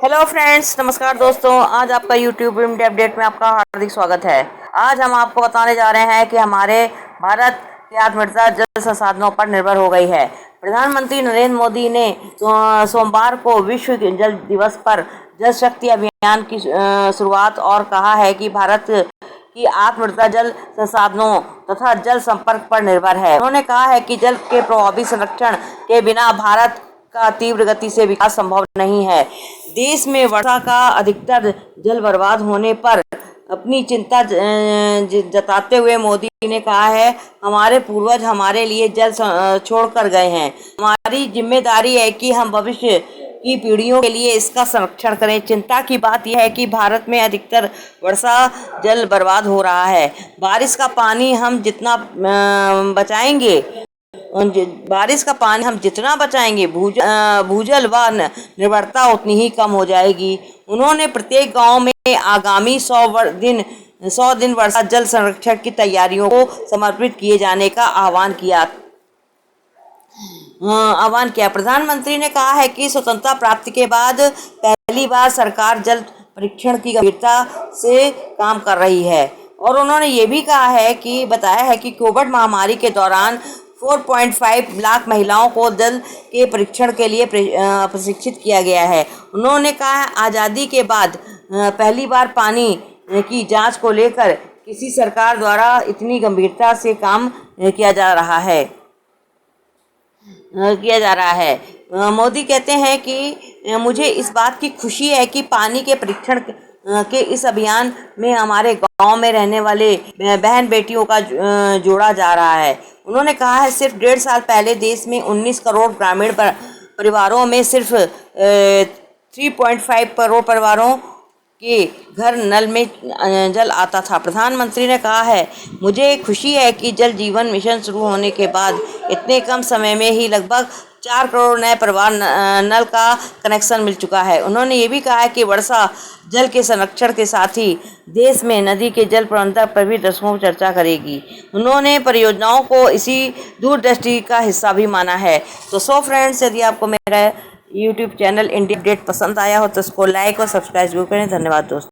Hello friends, नमस्कार दोस्तों। आज आपका यूट्यूब इंडिया अपडेट में आपका हार्दिक स्वागत है। आज हम आपको बताने जा रहे हैं कि हमारे भारत की आत्मनिर्भरता जल संसाधनों पर निर्भर हो गई है। प्रधानमंत्री नरेंद्र मोदी ने सोमवार को विश्व जल दिवस पर जल शक्ति अभियान की शुरुआत और कहा है कि भारत की आत्मनिर्भरता जल संसाधनों तथा जल संपर्क पर निर्भर है। उन्होंने कहा है कि जल के प्रभावी संरक्षण के बिना भारत का तीव्र गति से विकास संभव नहीं है। देश में वर्षा का अधिकतर जल बर्बाद होने पर अपनी चिंता जताते हुए मोदी ने कहा है, हमारे पूर्वज हमारे लिए जल छोड़ कर गए हैं। हमारी जिम्मेदारी है कि हम भविष्य की पीढ़ियों के लिए इसका संरक्षण करें। चिंता की बात यह है कि भारत में अधिकतर वर्षा जल बर्बाद हो रहा है। बारिश का पानी हम जितना बचाएंगे भूजल व निर्भरता उतनी ही कम हो जाएगी। उन्होंने प्रत्येक गांव में आगामी 100 दिन वर्षा जल संरक्षण की तैयारियों को समर्पित किए जाने का आह्वान किया। प्रधानमंत्री ने कहा है कि स्वतंत्रता प्राप्ति के बाद पहली बार सरकार जल परीक्षण की गंभीरता से काम कर रही है और उन्होंने ये भी बताया है कि कोविड महामारी के दौरान 4.5 लाख महिलाओं को जल के परीक्षण के लिए प्रशिक्षित किया गया है। उन्होंने कहा, आज़ादी के बाद पहली बार पानी की जांच को लेकर किसी सरकार द्वारा इतनी गंभीरता से काम किया जा रहा है। मोदी कहते हैं कि मुझे इस बात की खुशी है कि पानी के परीक्षण के इस अभियान में हमारे गांव में रहने वाले बहन बेटियों का जोड़ा जा रहा है। उन्होंने कहा है, सिर्फ 1.5 साल पहले देश में 19 करोड़ ग्रामीण परिवारों में सिर्फ 3.5 करोड़ परिवारों के घर नल में जल आता था। प्रधानमंत्री ने कहा है, मुझे खुशी है कि जल जीवन मिशन शुरू होने के बाद इतने कम समय में ही लगभग 4 करोड़ नए परिवार नल का कनेक्शन मिल चुका है। उन्होंने ये भी कहा है कि वर्षा जल के संरक्षण के साथ ही देश में नदी के जल प्रबंधन पर भी दशकों चर्चा करेगी। उन्होंने परियोजनाओं को इसी दूरदृष्टि का हिस्सा भी माना है। तो फ्रेंड्स, यदि आपको मेरा यूट्यूब चैनल इंडिया अपडेट पसंद आया हो तो इसको लाइक और सब्सक्राइब जरूर करें। धन्यवाद दोस्तों।